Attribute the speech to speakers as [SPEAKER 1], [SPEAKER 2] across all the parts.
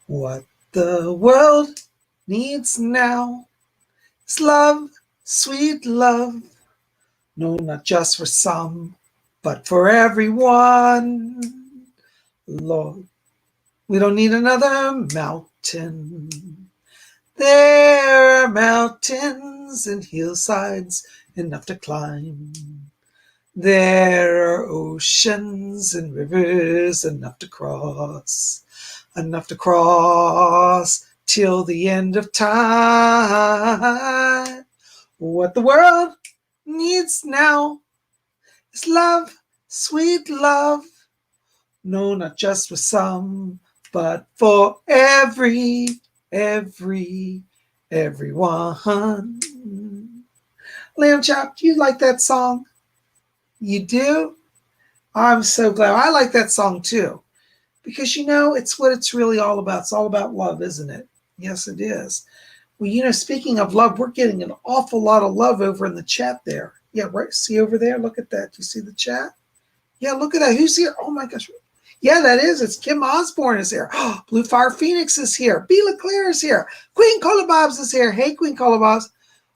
[SPEAKER 1] What the world needs now is love, sweet love. No, not just for some, but for everyone. Lord, we don't need another mountain. There are mountains and hillsides enough to climb. There are oceans and rivers enough to cross till the end of time. What the world needs now is love, sweet love. No, not just for some, but for everyone. Lamb Chop, do you like that song? You do? I'm so glad. I like that song too. Because, it's what it's really all about. It's all about love, isn't it? Yes, it is. Well, speaking of love, we're getting an awful lot of love over in the chat there. Yeah, right. See over there? Look at that. Do you see the chat? Yeah, look at that. Who's here? Oh, my gosh. Yeah, that is. It's Kim Osborne is here. Oh, Blue Fire Phoenix is here. B. LeClaire is here. Queen Colabobs is here. Hey, Queen Colabobs.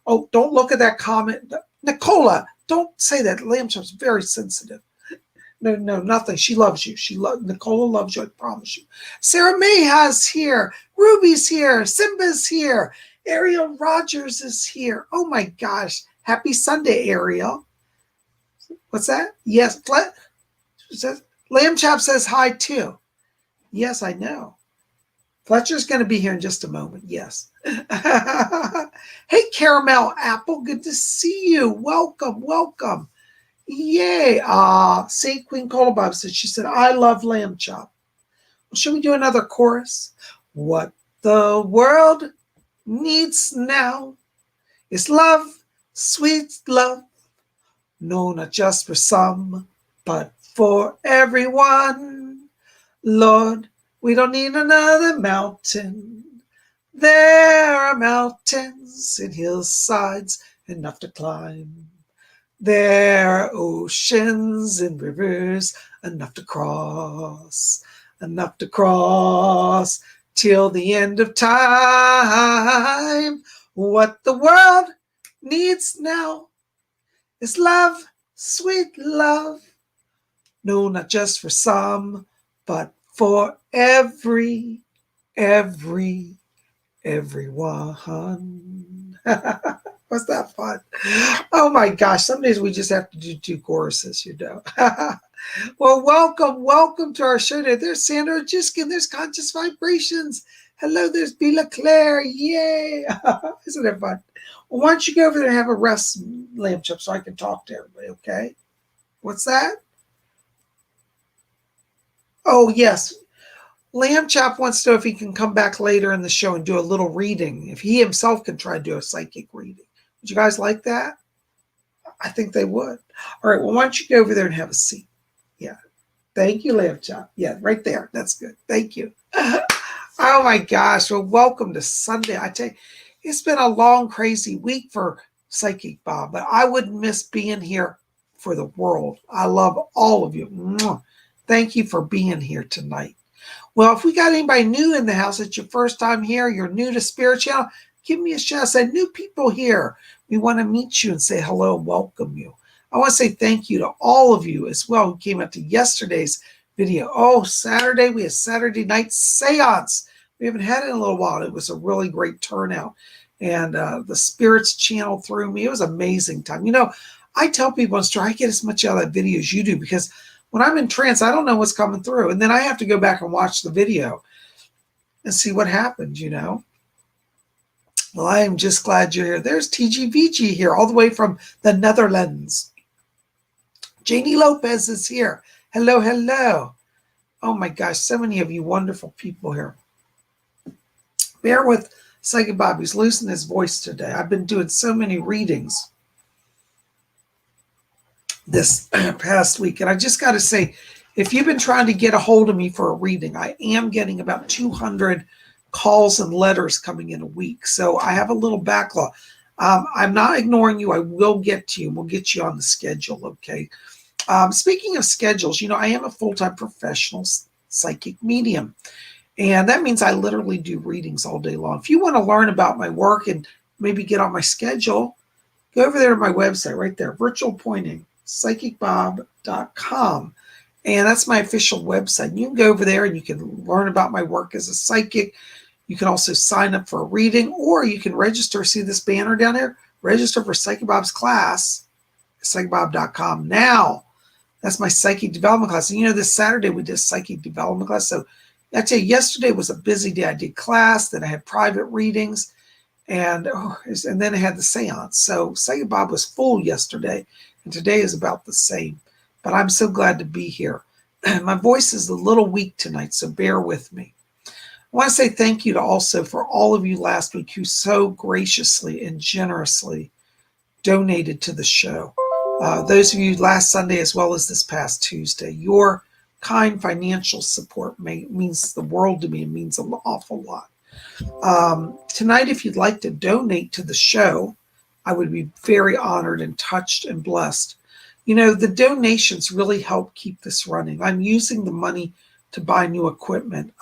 [SPEAKER 1] Oh, don't look at that comment. Nicola, don't say that. Lamb Chop's very sensitive. No, nothing. She loves you. Nicola loves you, I promise you. Sarah May has here. Ruby's here. Simba's here. Ariel Rogers is here. Oh my gosh. Happy Sunday, Ariel. What's that? Yes. Lamb Chop says hi too. Yes, I know. Fletcher's going to be here in just a moment. Yes. Hey, Caramel Apple. Good to see you. Welcome. Yay. See, Queen Colabob said, she said, I love Lamb Chop. Well, should we do another chorus? What the world needs now is love, sweet love. No, not just for some, but for everyone. Lord, we don't need another mountain. There are mountains and hillsides enough to climb. There are oceans and rivers enough to cross till the end of time. What the world needs now is love, sweet love. No, not just for some, but for everyone. Was that fun? Oh my gosh, some days we just have to do two choruses, Well, welcome to our show today. There's Sandra Jiskin, there's Conscious Vibrations. Hello, there's B. LeClaire. Yay. Isn't it fun? Well, why don't you go over there and have a rest, Lamb Chop, so I can talk to everybody, okay? What's that? Oh, yes. Lamb Chop wants to know if he can come back later in the show and do a little reading. If he himself can try to do a psychic reading. Would you guys like that? I think they would. All right, well, why don't you go over there and have a seat? Yeah. Thank you, Lamb Chop. Yeah, right there. That's good. Thank you. Oh, my gosh. Well, welcome to Sunday. I tell you, it's been a long, crazy week for Psychic Bob, but I wouldn't miss being here for the world. I love all of you. Thank you for being here tonight. Well, if we got anybody new in the house, it's your first time here, you're new to Spirit Channel, give me a shout. Say, new people here. We want to meet you and say hello and welcome you. I want to say thank you to all of you as well who came out to yesterday's video. Oh, Saturday, we had Saturday night seance. We haven't had it in a little while. It was a really great turnout. And the spirits channeled through me. It was an amazing time. I tell people on Star, I get as much out of that video as you do, because when I'm in trance, I don't know what's coming through. And then I have to go back and watch the video and see what happened, Well, I am just glad you're here. There's TGVG here, all the way from the Netherlands. Janie Lopez is here. Hello. Oh, my gosh, so many of you wonderful people here. Bear with Psychic Bob. He's losing his voice today. I've been doing so many readings this past week. And I just got to say, if you've been trying to get a hold of me for a reading, I am getting about 200 calls and letters coming in a week. So I have a little backlog. I'm not ignoring you. I will get to you. We'll get you on the schedule, okay? Speaking of schedules, I am a full-time professional psychic medium. And that means I literally do readings all day long. If you want to learn about my work and maybe get on my schedule, go over there to my website right there, virtual pointing, PsychicBob.com. And that's my official website. You can go over there and you can learn about my work as a psychic. You can also sign up for a reading, or you can register. See this banner down there? Register for Psychic Bob's class, PsychicBob.com. Now, that's my psychic development class. And this Saturday we did psychic development class. So I tell you, yesterday was a busy day. I did class, then I had private readings, and then I had the seance. So Psychic Bob was full yesterday, and today is about the same. But I'm so glad to be here. My voice is a little weak tonight, so bear with me. I want to say thank you to also for all of you last week who so graciously and generously donated to the show. Those of you last Sunday as well as this past Tuesday, your kind financial support means the world to me. It means an awful lot. Tonight, if you'd like to donate to the show, I would be very honored and touched and blessed. The donations really help keep this running. I'm using the money to buy new equipment.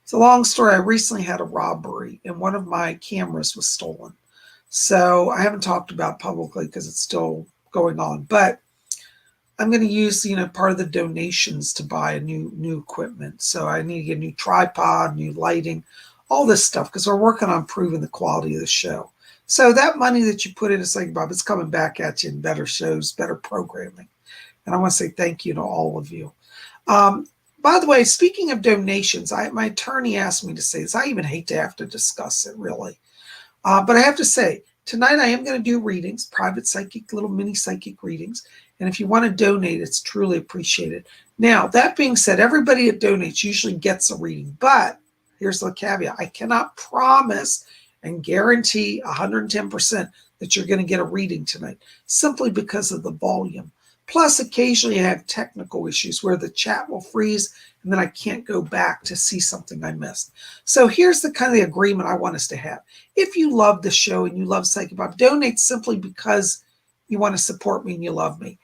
[SPEAKER 1] It's a long story. I recently had a robbery and one of my cameras was stolen. So I haven't talked about it publicly because it's still going on, but I'm going to use, part of the donations to buy a new equipment. So I need to get a new tripod, new lighting, all this stuff, because we're working on improving the quality of the show. So that money that you put into Psychic Bob, it's coming back at you in better shows, better programming. And I want to say thank you to all of you. By the way, speaking of donations, my attorney asked me to say this. I even hate to have to discuss it, really. But I have to say, tonight I am going to do readings, private psychic, little mini psychic readings. And if you want to donate, it's truly appreciated. Now, that being said, everybody that donates usually gets a reading. But here's the caveat. I cannot promise and guarantee 110% that you're going to get a reading tonight, simply because of the volume. Plus, occasionally I have technical issues where the chat will freeze and then I can't go back to see something I missed. So here's the kind of the agreement I want us to have. If you love the show and you love Psychic Bob, donate simply because you want to support me and you love me.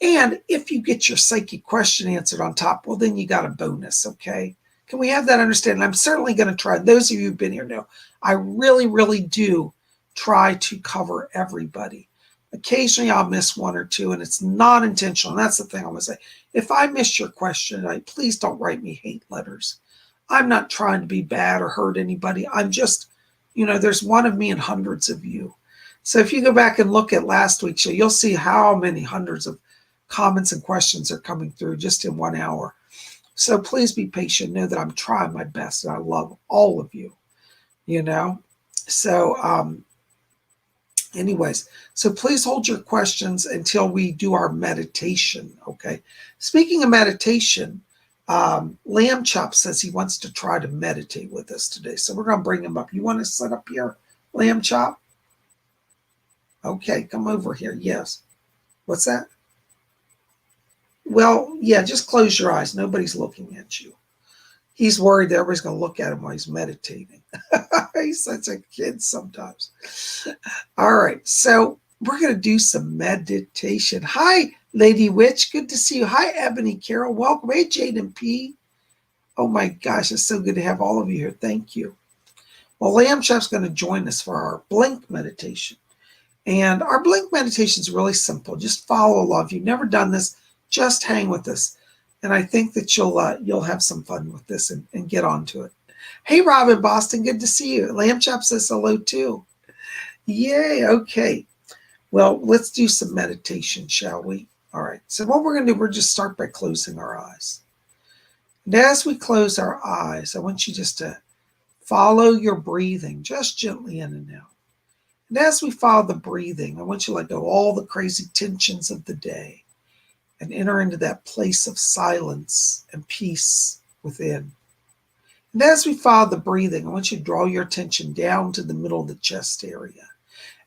[SPEAKER 1] And if you get your psychic question answered on top, well, then you got a bonus, okay? Can we have that understanding? I'm certainly going to try. Those of you who've been here know I really, really do try to cover everybody. Occasionally I'll miss one or two, and it's not intentional. And that's the thing I'm going to say. If I miss your question, please don't write me hate letters. I'm not trying to be bad or hurt anybody. I'm just, there's one of me and hundreds of you. So if you go back and look at last week's show, you'll see how many hundreds of comments and questions are coming through just in 1 hour. So please be patient. Know that I'm trying my best, and I love all of you, So anyways, so please hold your questions until we do our meditation, okay? Speaking of meditation, Lamb Chop says he wants to try to meditate with us today. So we're going to bring him up. You want to sit up here, Lamb Chop? Okay, come over here. Yes. What's that? Well, yeah, just close your eyes. Nobody's looking at you. He's worried that everybody's going to look at him while he's meditating. He's such a kid sometimes. All right, so we're going to do some meditation. Hi, Lady Witch. Good to see you. Hi, Ebony Carol. Welcome. Hey, Jaden P. Oh, my gosh. It's so good to have all of you here. Thank you. Well, Lamb Chop's going to join us for our blink meditation. And our blink meditation is really simple. Just follow along. If you've never done this, just hang with us. And I think that you'll have some fun with this and get onto it. Hey, Robin Boston, good to see you. Lamb Chop says hello too. Yay, okay. Well, let's do some meditation, shall we? All right, so what we're going to do, we're just start by closing our eyes. And as we close our eyes, I want you just to follow your breathing, just gently in and out. And as we follow the breathing, I want you to let go of all the crazy tensions of the day and enter into that place of silence and peace within. And as we follow the breathing, I want you to draw your attention down to the middle of the chest area.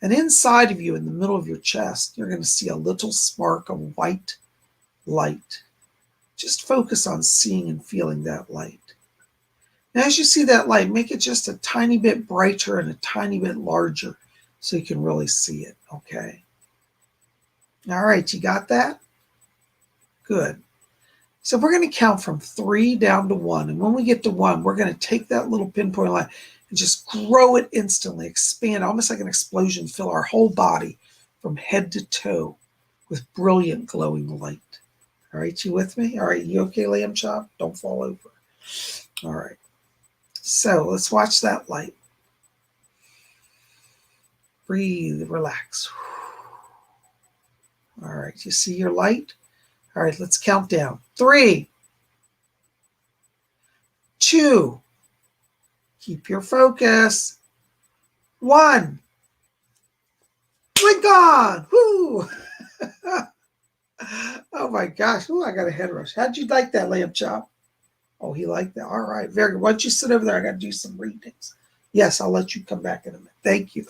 [SPEAKER 1] And inside of you, in the middle of your chest, you're going to see a little spark of white light. Just focus on seeing and feeling that light. And as you see that light, make it just a tiny bit brighter and a tiny bit larger so you can really see it, okay? All right, you got that? Good. So we're going to count from 3 down to 1. And when we get to 1, we're going to take that little pinpoint line and just grow it instantly, expand, almost like an explosion, fill our whole body from head to toe with brilliant glowing light. All right, you with me? All right, you okay, Lamb Chop? Don't fall over. All right. So let's watch that light. Breathe, relax. All right, you see your light? All right, let's count down. 3, 2, keep your focus. 1, blink on. Woo! Oh my gosh. Ooh, I got a head rush. How'd you like that, Lamb Chop? Oh, he liked that. All right, very good. Why don't you sit over there? I got to do some readings. Yes, I'll let you come back in a minute. Thank you.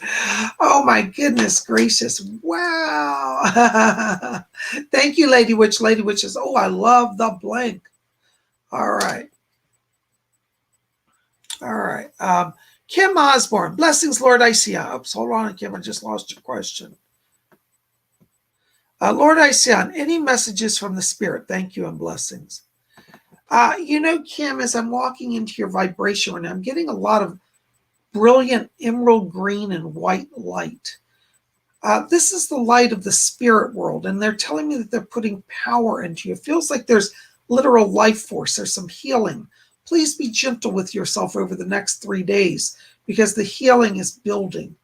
[SPEAKER 1] Oh my goodness gracious. Wow. Thank you, Lady Witch. Lady Witch says, oh, I love the blank. All right. All right. Kim Osborne. Blessings, Lord. I see. Oops, hold on, Kim. I just lost your question. Lord Ision, any messages from the Spirit? Thank you and blessings. Kim, as I'm walking into your vibration right now, I'm getting a lot of brilliant emerald green and white light. This is the light of the spirit world, and they're telling me that they're putting power into you. It feels like there's literal life force. There's some healing. Please be gentle with yourself over the next 3 days because the healing is building.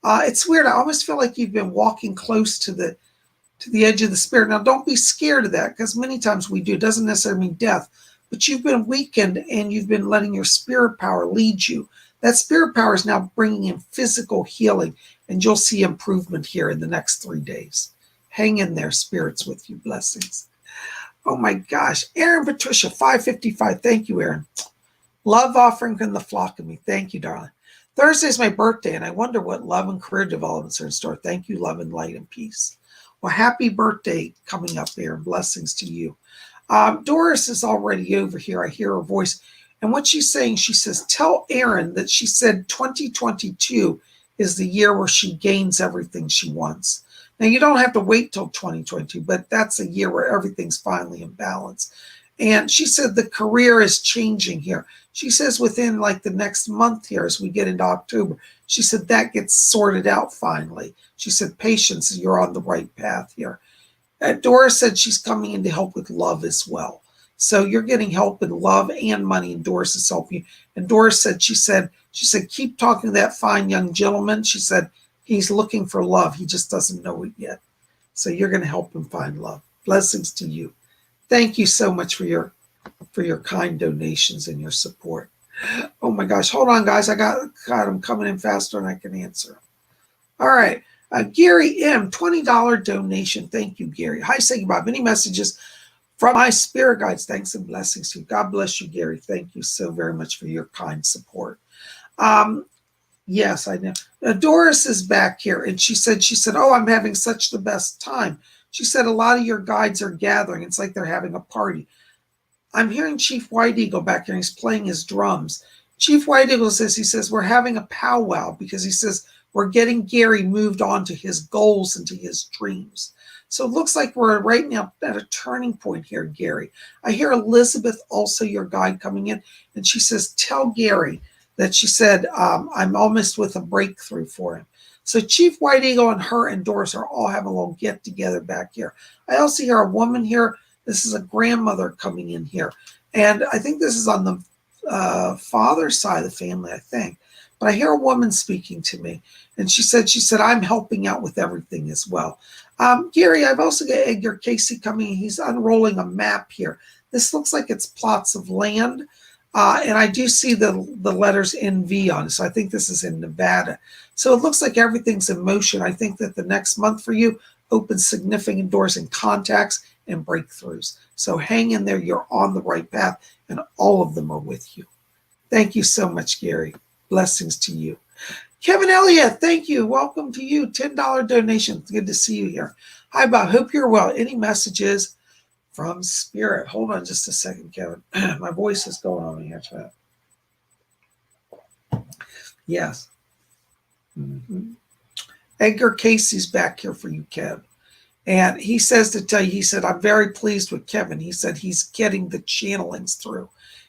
[SPEAKER 1] It's weird. I almost feel like you've been walking close to the edge of the spirit. Now, don't be scared of that because many times we do. It doesn't necessarily mean death, but you've been weakened and you've been letting your spirit power lead you. That spirit power is now bringing in physical healing, and you'll see improvement here in the next 3 days. Hang in there, spirits with you. Blessings. Oh my gosh. Aaron Patricia, 555. Thank you, Aaron. Love offering from the flock of me. Thank you, darling. Thursday is my birthday, and I wonder what love and career developments are in store. Thank you, love and light and peace. Well, happy birthday coming up, Aaron. Blessings to you. Doris is already over here. I hear her voice. And what she's saying, she says, tell Aaron that she said 2022 is the year where she gains everything she wants. Now, you don't have to wait till 2022, but that's a year where everything's finally in balance. And she said the career is changing here. She says within like the next month here, as we get into October, she said that gets sorted out finally. She said, patience, you're on the right path here. Doris said she's coming in to help with love as well. So you're getting help in love and money, and Doris is helping you. And Doris said, she said, keep talking to that fine young gentleman. She said, he's looking for love. He just doesn't know it yet. So you're going to help him find love. Blessings to you. Thank you so much for your kind donations and your support. Oh my gosh. Hold on, guys. I got them coming in faster than I can answer. All right. Gary M., $20 donation. Thank you, Gary. Hi, PsychicBob. Any messages from my spirit guides? Thanks and blessings to you. God bless you, Gary. Thank you so very much for your kind support. Yes, I know. Doris is back here, and she said, oh, I'm having such the best time. She said, a lot of your guides are gathering. It's like they're having a party. I'm hearing Chief White Eagle back here, and he's playing his drums. Chief White Eagle says, he says, we're having a powwow because he says, we're getting Gary moved on to his goals and to his dreams. So it looks like we're right now at a turning point here, Gary. I hear Elizabeth, also your guide, coming in, and she says, tell Gary that she said, I'm almost with a breakthrough for him. So Chief White Eagle and her and Doris are all having a little get together back here. I also hear a woman here. This is a grandmother coming in here. And I think this is on the father's side of the family, I think. But I hear a woman speaking to me. And she said, I'm helping out with everything as well. Gary, I've also got Edgar Casey coming in. He's unrolling a map here. This looks like it's plots of land. And I do see the letters NV on it. So I think this is in Nevada. So it looks like everything's in motion. I think that the next month for you opens significant doors and contacts and breakthroughs. So hang in there. You're on the right path, and all of them are with you. Thank you so much, Gary. Blessings to you. Kevin Elliott, thank you. Welcome to you. $10 donation. Good to see you here. Hi, Bob. Hope you're well. Any messages from Spirit? Hold on just a second, Kevin. My voice is going on here. Yes. Mm-hmm. Edgar Casey's back here for you, Kev. And he says to tell you, he said, I'm very pleased with Kevin. He said he's getting the channelings through.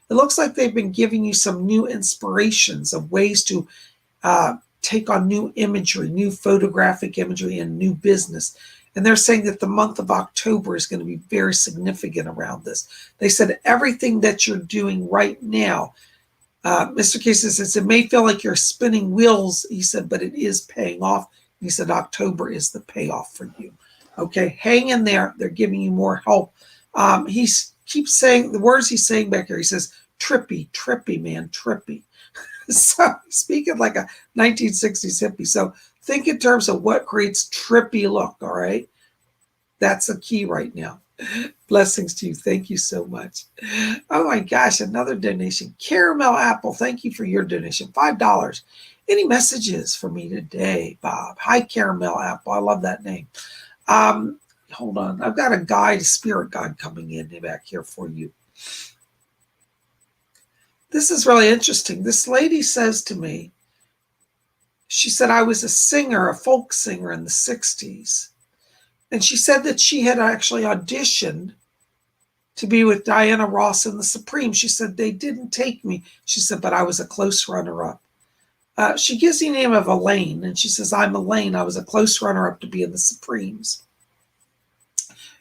[SPEAKER 1] It looks like they've been giving you some new inspirations of ways to take on new imagery, new photographic imagery, and new business. And they're saying that the month of October is going to be very significant around this. They said everything that you're doing right now, Mr. Casey says, it may feel like you're spinning wheels, he said, but it is paying off. He said, October is the payoff for you. Okay, hang in there. They're giving you more help. He keeps saying, the words he's saying back here, he says, trippy, trippy, man, trippy. So speaking like a 1960s hippie. So think in terms of what creates trippy look, all right? That's a key right now. Blessings to you. Thank you so much. Oh my gosh, another donation. Caramel Apple, thank you for your donation. $5. Any messages for me today, Bob? Hi, Caramel Apple. I love that name. Hold on. I've got a guide, a spirit guide coming in back here for you. This is really interesting. This lady says to me, she said, I was a singer, a folk singer in the 60s. And she said that she had actually auditioned to be with Diana Ross and the Supremes. She said, they didn't take me. She said, but I was a close runner-up. She gives the name of Elaine, and she says, I'm Elaine. I was a close runner-up to be in the Supremes.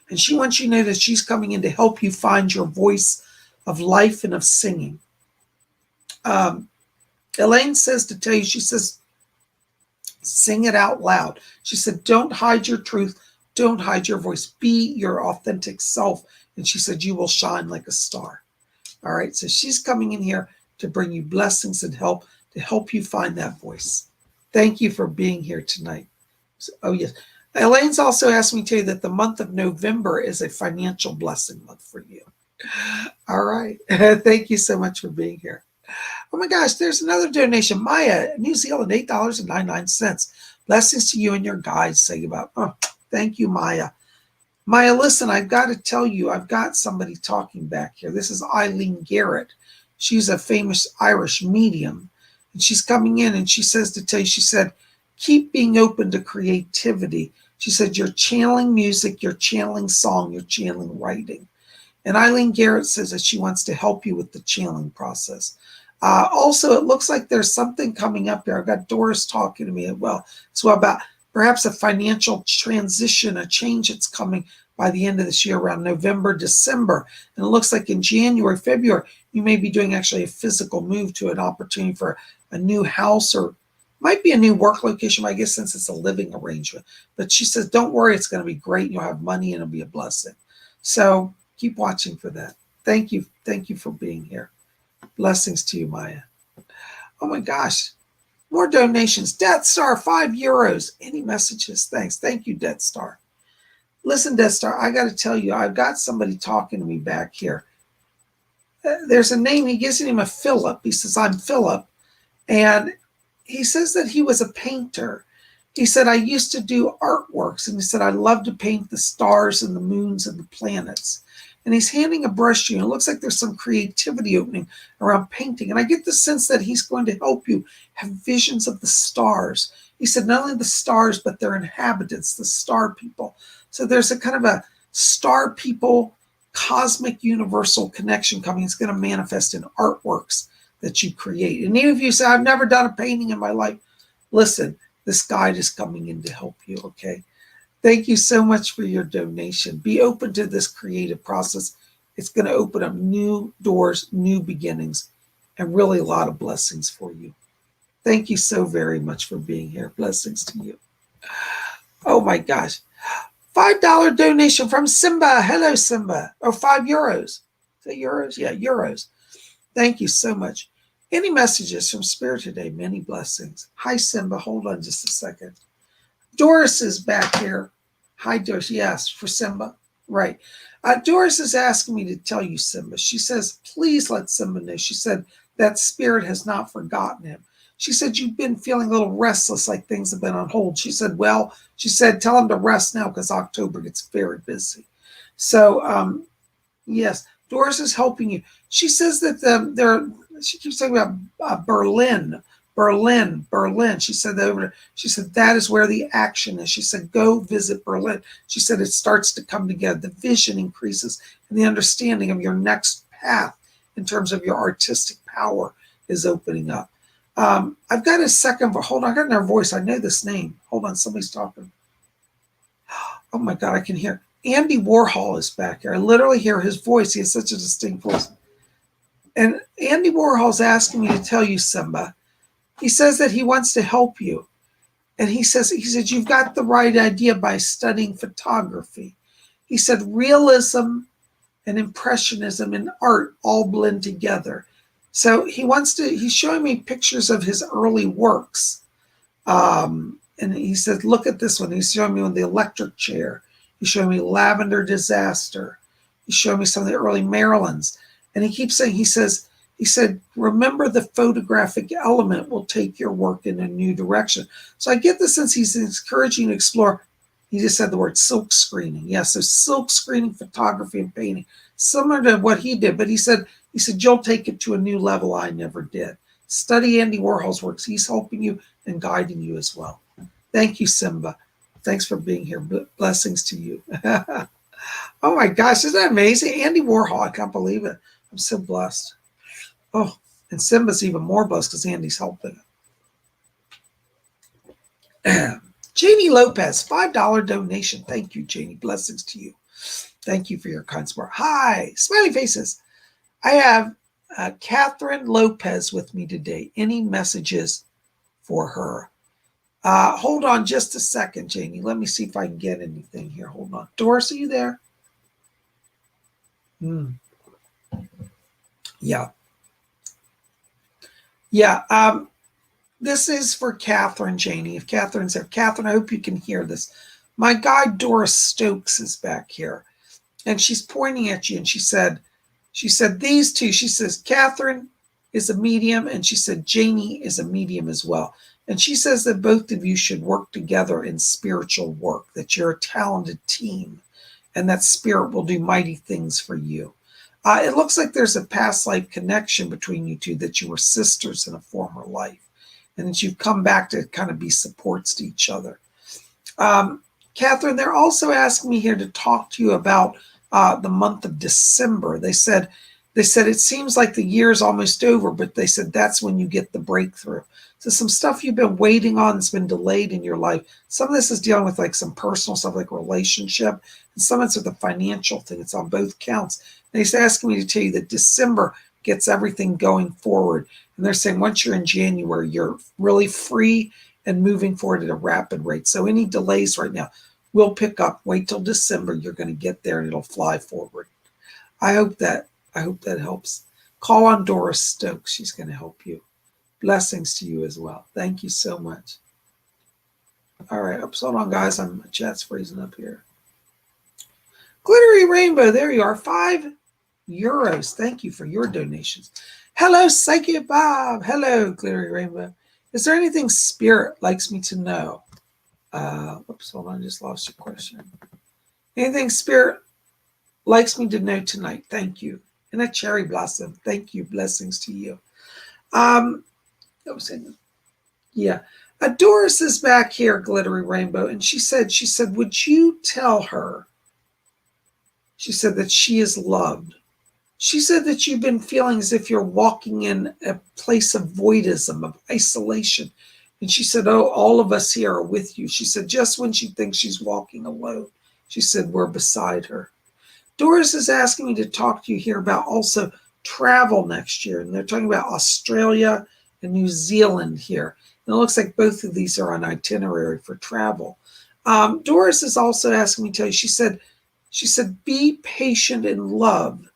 [SPEAKER 1] And she wants you to know that she's coming in to help you find your voice of life and of singing. Elaine says to tell you, she says, sing it out loud. She said, don't hide your truth. Don't hide your voice. Be your authentic self. And she said, you will shine like a star. All right. So she's coming in here to bring you blessings and help, to help you find that voice. Thank you for being here tonight. So, oh, yes. Elaine's also asked me to tell you that the month of November is a financial blessing month for you. All right. Thank you so much for being here. Oh my gosh, there's another donation. Maya, New Zealand, $8.99. Blessings to you and your guides. Say about, oh, thank you, Maya. Maya, listen, I've got to tell you, I've got somebody talking back here. This is Eileen Garrett. She's a famous Irish medium. And she's coming in and she says to tell you, she said, keep being open to creativity. She said, you're channeling music, you're channeling song, you're channeling writing. And Eileen Garrett says that she wants to help you with the channeling process. Also, it looks like there's something coming up here. I've got Doris talking to me as well about perhaps a financial transition, a change that's coming by the end of this year around November, December. And it looks like in January, February, you may be doing actually a physical move to an opportunity for a new house or might be a new work location, I guess, since it's a living arrangement. But she says, don't worry, it's going to be great. You'll have money and it'll be a blessing. So keep watching for that. Thank you. Thank you for being here. Blessings to you, Maya. Oh my gosh. More donations. Death Star, €5. Any messages? Thanks. Thank you, Death Star. Listen, Death Star, I got to tell you, I've got somebody talking to me back here. There's a name. He gives the name of Philip. He says, I'm Philip. And he says that he was a painter. He said, I used to do artworks. And he said, I love to paint the stars and the moons and the planets. And he's handing a brush to you. It looks like there's some creativity opening around painting. And I get the sense that he's going to help you have visions of the stars. He said, not only the stars, but their inhabitants, the star people. So there's a kind of a star people, cosmic universal connection coming. It's going to manifest in artworks that you create. And even if you say, I've never done a painting in my life, listen, this guide is coming in to help you, okay? Thank you so much for your donation. Be open to this creative process. It's going to open up new doors, new beginnings, and really a lot of blessings for you. Thank you so very much for being here. Blessings to you. Oh my gosh. $5 donation from Simba. Hello, Simba. Oh, €5. Is that euros? Yeah, euros. Thank you so much. Any messages from Spirit today? Many blessings. Hi, Simba. Hold on just a second. Doris is back here. Hi, Doris. Yes, for Simba. Right. Doris is asking me to tell you, Simba. She says, please let Simba know. She said that Spirit has not forgotten him. She said, you've been feeling a little restless, like things have been on hold. She said, well, she said, tell him to rest now because October gets very busy. So, yes, Doris is helping you. She says that she keeps talking about Berlin. Berlin. She said that is where the action is. She said, go visit Berlin. She said it starts to come together. The vision increases and the understanding of your next path in terms of your artistic power is opening up. I've got a second, hold on, I got another voice. I know this name. Hold on, somebody's talking. Oh my God, I can hear. Andy Warhol is back here. I literally hear his voice. He has such a distinct voice. And Andy Warhol's asking me to tell you, Simba. He says that he wants to help you. And he said, you've got the right idea by studying photography. He said, realism and impressionism and art all blend together. So he's showing me pictures of his early works. And he said, look at this one. He's showing me the electric chair. He's showing me Lavender Disaster. He's showing me some of the early Marilyns. And he keeps saying, he said, remember the photographic element will take your work in a new direction. So I get the sense he's encouraging you to explore. He just said the word silk screening. Yes, so silk screening, photography, and painting, similar to what he did. But he said, you'll take it to a new level I never did. Study Andy Warhol's works. He's helping you and guiding you as well. Thank you, Simba. Thanks for being here. Blessings to you. Oh my gosh, isn't that amazing? Andy Warhol, I can't believe it. I'm so blessed. Oh, and Simba's even more blessed because Andy's helping. Janie Lopez, $5 donation. Thank you, Janie. Blessings to you. Thank you for your kind support. Hi, smiley faces. I have Catherine Lopez with me today. Any messages for her? Hold on just a second, Janie. Let me see if I can get anything here. Hold on. Doris, are you there? Yeah. Yeah. This is for Catherine, Janie. If Catherine's there. Catherine, I hope you can hear this. My guide, Doris Stokes, is back here. And she's pointing at you. And she said these two. She says, Catherine is a medium. And she said, Janie is a medium as well. And she says that both of you should work together in spiritual work, that you're a talented team, and that spirit will do mighty things for you. It looks like there's a past life connection between you two, that you were sisters in a former life, and that you've come back to kind of be supports to each other. Catherine, they're also asking me here to talk to you about the month of December. They said it seems like the year is almost over, but they said that's when you get the breakthrough. So some stuff you've been waiting on has been delayed in your life. Some of this is dealing with like some personal stuff like relationship, and some of it's with the financial thing. It's on both counts. And he's asking me to tell you that December gets everything going forward. And they're saying once you're in January, you're really free and moving forward at a rapid rate. So any delays right now will pick up. Wait till December. You're going to get there and it'll fly forward. I hope that helps. Call on Doris Stokes. She's going to help you. Blessings to you as well. Thank you so much. All right. Oops, hold on, guys. My chat's freezing up here. Glittery Rainbow. There you are. €5. Thank you for your donations. Hello, Psychic Bob. Hello, Glittery Rainbow. Is there anything Spirit likes me to know? Oops, hold on. I just lost your question. Anything Spirit likes me to know tonight? Thank you. And a cherry blossom. Thank you. Blessings to you. Yeah. Doris is back here, Glittery Rainbow, and she said, would you tell her? She said that she is loved. She said that you've been feeling as if you're walking in a place of voidism, of isolation. And she said, oh, all of us here are with you. She said, just when she thinks she's walking alone, she said, we're beside her. Doris is asking me to talk to you here about also travel next year. And they're talking about Australia and New Zealand here. And it looks like both of these are on itinerary for travel. Doris is also asking me to tell you, she said, be patient in love.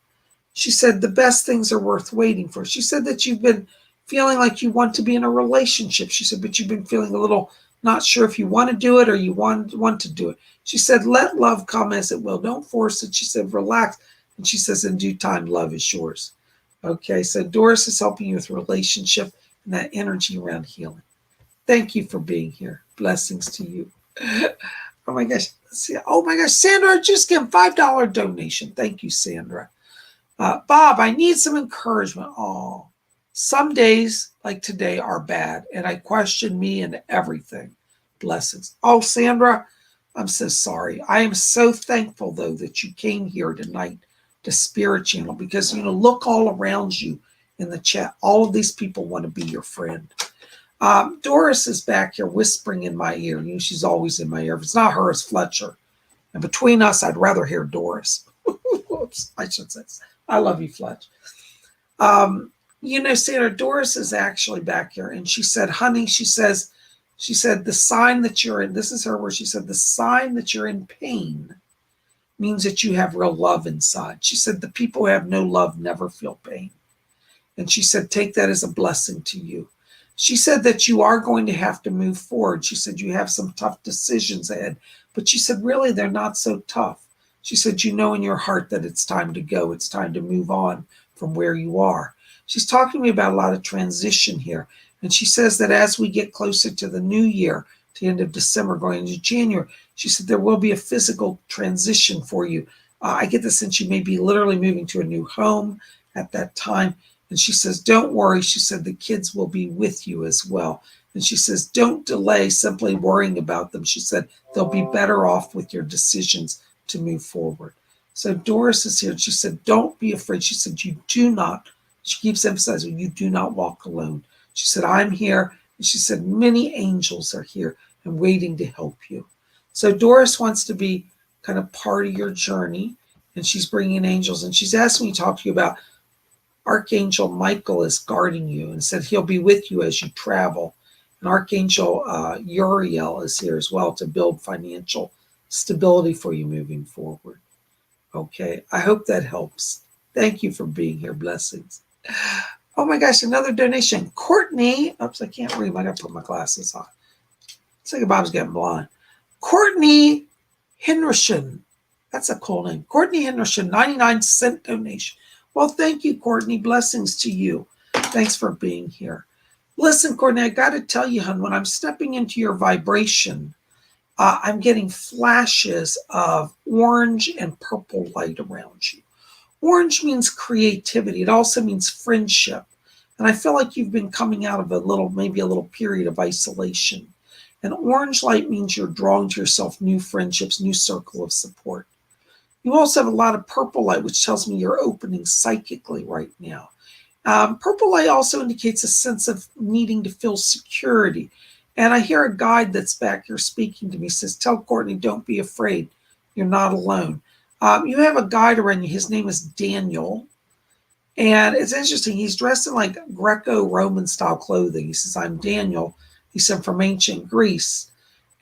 [SPEAKER 1] She said, the best things are worth waiting for. She said that you've been feeling like you want to be in a relationship. She said, but you've been feeling a little not sure if you want to do it or you want to do it. She said, let love come as it will. Don't force it. She said, relax. And she says, in due time, love is yours. Okay, so Doris is helping you with relationship and that energy around healing. Thank you for being here. Blessings to you. Oh my gosh. Let's see. Oh my gosh. Sandra just gave $5 donation. Thank you, Sandra. Bob, I need some encouragement. Oh, Some days like today are bad, and I question me and everything. Blessings. Oh, Sandra, I'm so sorry. I am so thankful, though, that you came here tonight to Spirit Channel because, look all around you in the chat. All of these people want to be your friend. Doris is back here whispering in my ear. She's always in my ear. If it's not her, it's Fletcher. And between us, I'd rather hear Doris. Oops, I should say. I love you, Fletch. Sandra, Doris is actually back here, and she said, honey, she said, the sign that you're in, this is her where she said, the sign that you're in pain means that you have real love inside. She said, the people who have no love never feel pain. And she said, take that as a blessing to you. She said that you are going to have to move forward. She said, you have some tough decisions ahead, but she said, really, they're not so tough. She said, you know in your heart that it's time to go. It's time to move on from where you are. She's talking to me about a lot of transition here. And she says that as we get closer to the new year, to the end of December, going into January, she said there will be a physical transition for you. I get the sense you may be literally moving to a new home at that time. And she says, don't worry. She said the kids will be with you as well. And she says, don't delay simply worrying about them. She said, they'll be better off with your decisions to move forward. So Doris is here. And she said, don't be afraid. She said, you do not. She keeps emphasizing, you do not walk alone. She said, I'm here. And she said, many angels are here and waiting to help you. So Doris wants to be kind of part of your journey. And she's bringing in angels. And she's asked me to talk to you about Archangel Michael is guarding you and said he'll be with you as you travel. And Archangel Uriel is here as well to build financial stability for you moving forward. Okay, I hope that helps. Thank you for being here. Blessings. Oh my gosh, another donation. Courtney, oops, I can't read. I got to put my glasses on. It's like Bob's getting blind. Courtney Henderson. That's a cool name. Courtney Henderson, 99-cent donation. Well, thank you, Courtney. Blessings to you. Thanks for being here. Listen, Courtney, I got to tell you, hon, when I'm stepping into your vibration, I'm getting flashes of orange and purple light around you. Orange means creativity. It also means friendship. And I feel like you've been coming out of maybe a little period of isolation. And orange light means you're drawing to yourself new friendships, new circle of support. You also have a lot of purple light, which tells me you're opening psychically right now. Purple light also indicates a sense of needing to feel security. And I hear a guide that's back here speaking to me, says, tell Courtney, don't be afraid. You're not alone. You have a guide around you. His name is Daniel. And it's interesting. He's dressed in like Greco-Roman style clothing. He says, I'm Daniel. He said, from ancient Greece.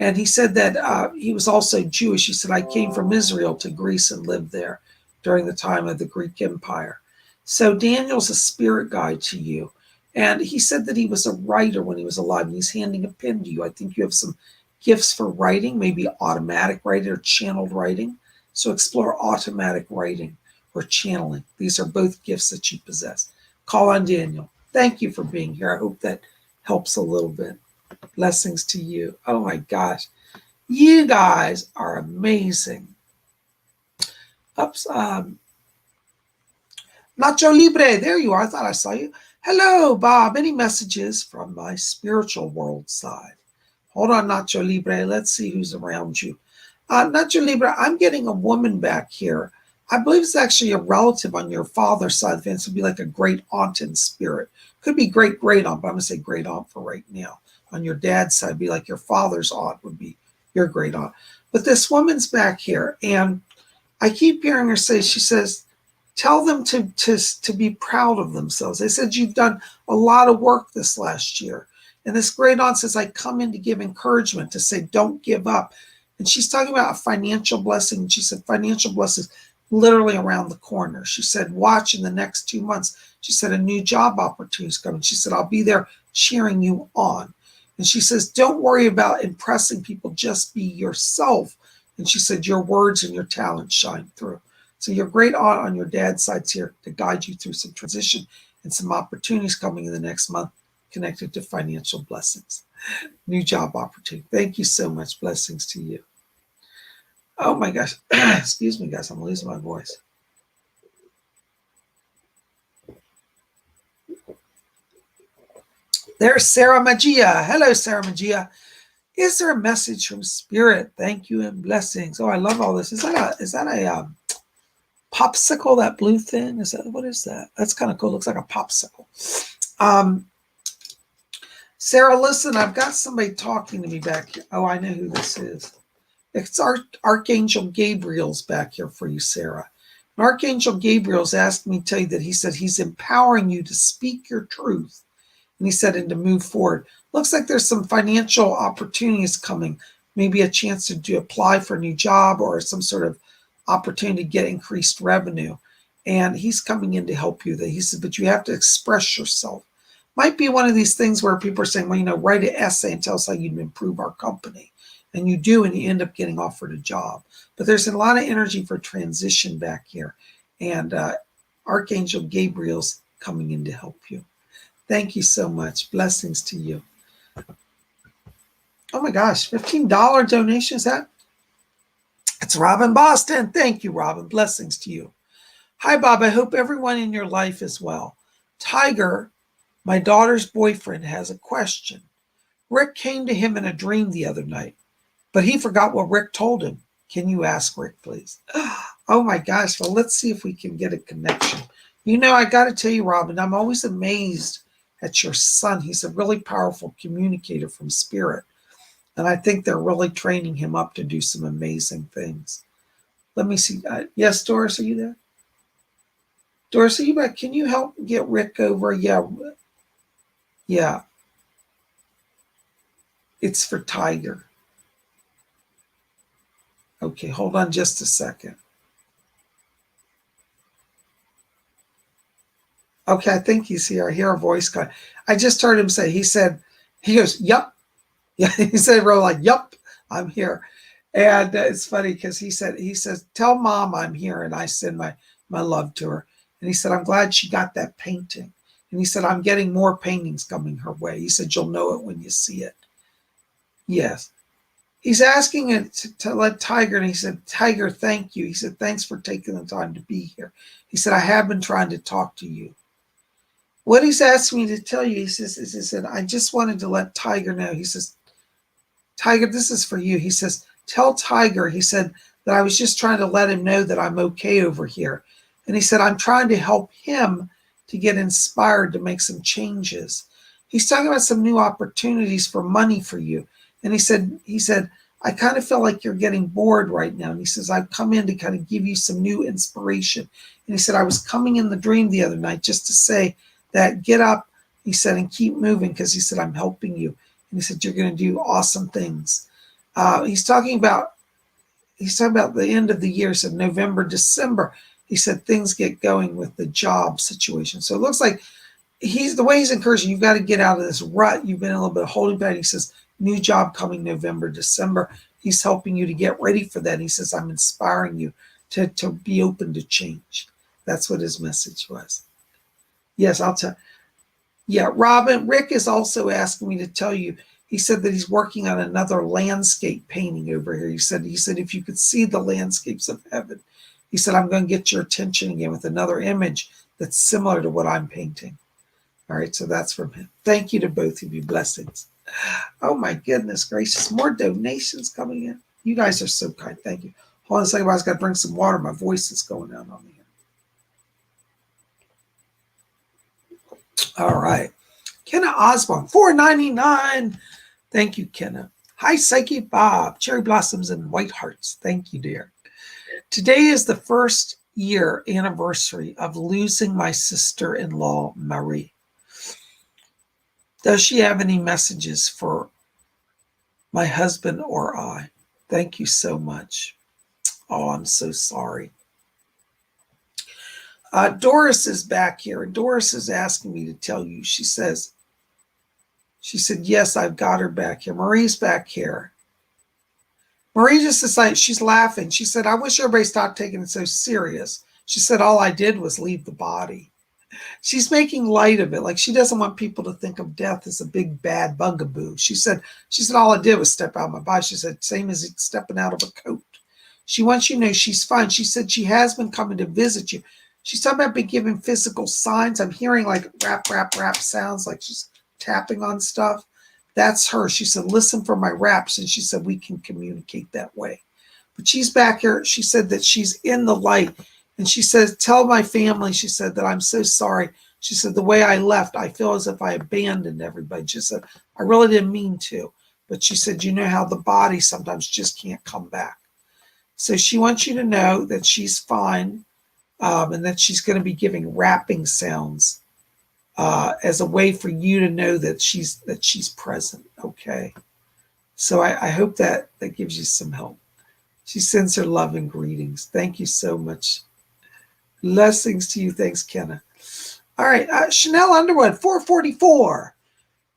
[SPEAKER 1] And he said that he was also Jewish. He said, I came from Israel to Greece and lived there during the time of the Greek Empire. So Daniel's a spirit guide to you. And he said that he was a writer when he was alive, and he's handing a pen to you. I think you have some gifts for writing, maybe automatic writing or channeled writing. So explore automatic writing or channeling. These are both gifts that you possess. Call on Daniel. Thank you for being here. I hope that helps a little bit. Blessings to you. Oh my gosh. You guys are amazing. Oops. Nacho Libre. There you are. I thought I saw you. Hello, Bob. Any messages from my spiritual world side? Hold on, Nacho Libre. Let's see who's around you. Nacho Libre, I'm getting a woman back here. I believe it's actually a relative on your father's side of the family. It would be like a great aunt in spirit. Could be great aunt, but I'm going to say great aunt for right now. On your dad's side, it'd be like your father's aunt would be your great aunt. But this woman's back here, and I keep hearing her say, she says, tell them to be proud of themselves. They said you've done a lot of work this last year. And this great aunt says, I come in to give encouragement, to say, don't give up. And she's talking about a financial blessing. She said, financial blessings literally around the corner. She said, watch in the next 2 months. She said, a new job opportunity is coming. She said, I'll be there cheering you on. And she says, don't worry about impressing people. Just be yourself. And she said, your words and your talent shine through. So your great aunt on your dad's side's here to guide you through some transition and some opportunities coming in the next month connected to financial blessings. New job opportunity. Thank you so much. Blessings to you. Oh my gosh. Excuse me, guys. I'm losing my voice. There's Sarah Magia. Hello, Sarah Magia. Is there a message from Spirit? Thank you and blessings. Oh, I love all this. Is that a popsicle? That blue thing? What is that? That's kind of cool. Looks like a popsicle. Sarah, listen. I've got somebody talking to me back here. Oh, I know who this is. It's Archangel Gabriel's back here for you, Sarah. And Archangel Gabriel's asked me to tell you that he said he's empowering you to speak your truth. And he said, and to move forward. Looks like there's some financial opportunities coming. Maybe a chance to apply for a new job or some sort of opportunity to get increased revenue. And he's coming in to help you. He said, but you have to express yourself. Might be one of these things where people are saying, well, write an essay and tell us how you'd improve our company. And you do, and you end up getting offered a job. But there's a lot of energy for transition back here. And Archangel Gabriel's coming in to help you. Thank you so much. Blessings to you. Oh my gosh, $15 donation, is that? It's Robin Boston. Thank you, Robin. Blessings to you. Hi, Bob. I hope everyone in your life is well. Tiger, my daughter's boyfriend, has a question. Rick came to him in a dream the other night, but he forgot what Rick told him. Can you ask Rick, please? Oh my gosh. Well, let's see if we can get a connection. I got to tell you, Robin, I'm always amazed at your son. He's a really powerful communicator from Spirit. And I think they're really training him up to do some amazing things. Let me see. Yes, Doris, are you there? Doris, are you back? Can you help get Rick over? Yeah. Yeah. It's for Tiger. Okay, hold on just a second. Okay, I think he's here. I hear a voice guy. I just heard him say, he goes, yup. Yeah, he said, real like, yup, I'm here. And it's funny because he says, tell mom I'm here and I send my love to her. And he said, I'm glad she got that painting. And he said, I'm getting more paintings coming her way. He said, you'll know it when you see it. Yes. He's asking it to let Tiger, and he said, Tiger, thank you. He said, thanks for taking the time to be here. He said, I have been trying to talk to you. What he's asked me to tell you, he said, I just wanted to let Tiger know. He says, Tiger, this is for you. He says, tell Tiger, he said, that I was just trying to let him know that I'm okay over here. And he said, I'm trying to help him to get inspired to make some changes. He's talking about some new opportunities for money for you. And he said, I kind of feel like you're getting bored right now. And he says, I've come in to kind of give you some new inspiration. And he said, I was coming in the dream the other night just to say that get up, he said, and keep moving, because he said, I'm helping you. And he said, you're going to do awesome things. He's talking about the end of the year. He said November, December. He said things get going with the job situation. So it looks like the way he's encouraging, you've got to get out of this rut. You've been in a little bit of holding back. He says, new job coming November, December. He's helping you to get ready for that. He says, I'm inspiring you to be open to change. That's what his message was. Yes, I'll tell. Yeah, Robin, Rick is also asking me to tell you, he said that he's working on another landscape painting over here. He said, if you could see the landscapes of heaven, he said, I'm going to get your attention again with another image that's similar to what I'm painting. All right, so that's from him. Thank you to both of you. Blessings. Oh, my goodness gracious. More donations coming in. You guys are so kind. Thank you. Hold on a second. I just got to drink some water. My voice is going out on me. All right. Kenna Osborne, $4.99. Thank you, Kenna. Hi, Psychic Bob. Cherry blossoms and white hearts. Thank you, dear. Today is the first year anniversary of losing my sister-in-law, Marie. Does she have any messages for my husband or I? Thank you so much. Oh, I'm so sorry. Doris is back here, and Doris is asking me to tell you. She said, yes, I've got her back here. Marie's back here. Marie just decided, she's laughing. She said, I wish everybody stopped taking it so serious. She said, all I did was leave the body. She's making light of it. Like, she doesn't want people to think of death as a big bad bugaboo. She said, all I did was step out of my body. She said, same as stepping out of a coat. She wants you to know she's fine. She said she has been coming to visit you. She's talking about being given physical signs. I'm hearing like rap, rap, rap sounds, like she's tapping on stuff. That's her. She said, listen for my raps. And she said, we can communicate that way. But she's back here. She said that she's in the light. And she says, tell my family, she said, that I'm so sorry. She said, the way I left, I feel as if I abandoned everybody. She said, I really didn't mean to. But she said, you know how the body sometimes just can't come back. So she wants you to know that she's fine, and that she's going to be giving rapping sounds as a way for you to know that she's present. Okay. So I hope that gives you some help. She sends her love and greetings. Thank you so much. Blessings to you. Thanks, Kenna. All right. Chanel Underwood, 444.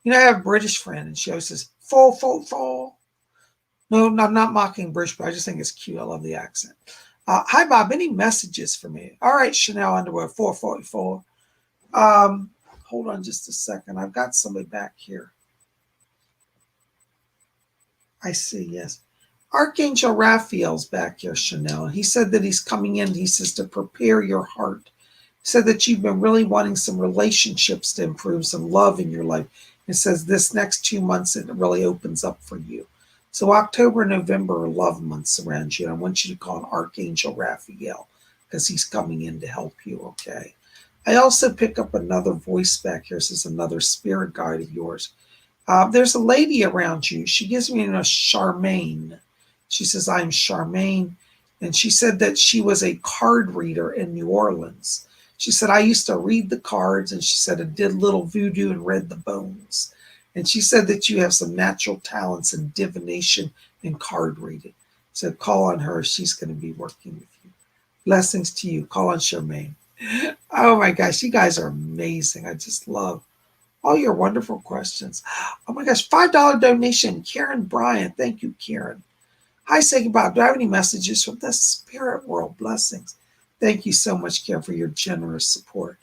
[SPEAKER 1] You know, I have a British friend, and she always says, fall. No, I'm not mocking British, but I just think it's cute. I love the accent. Hi, Bob. Any messages for me? All right, Chanel Underwood, 444. Hold on just a second. I've got somebody back here. I see, yes. Archangel Raphael's back here, Chanel. He said that he's coming in. He says to prepare your heart. He said that you've been really wanting some relationships to improve, some love in your life. It says this next 2 months, it really opens up for you. So October and November are love months around you. And I want you to call on Archangel Raphael because he's coming in to help you, okay? I also pick up another voice back here. This is another spirit guide of yours. There's a lady around you. She gives me a Charmaine. She says, I'm Charmaine. And she said that she was a card reader in New Orleans. She said, I used to read the cards, and she said, I did little voodoo and read the bones. And she said that you have some natural talents in divination and card reading. So call on her. She's going to be working with you. Blessings to you. Call on Charmaine. Oh my gosh, you guys are amazing. I just love all your wonderful questions. Oh my gosh, $5 donation. Karen Bryant. Thank you, Karen. Hi, Psychic Bob. Do I have any messages from the spirit world? Blessings. Thank you so much, Karen, for your generous support.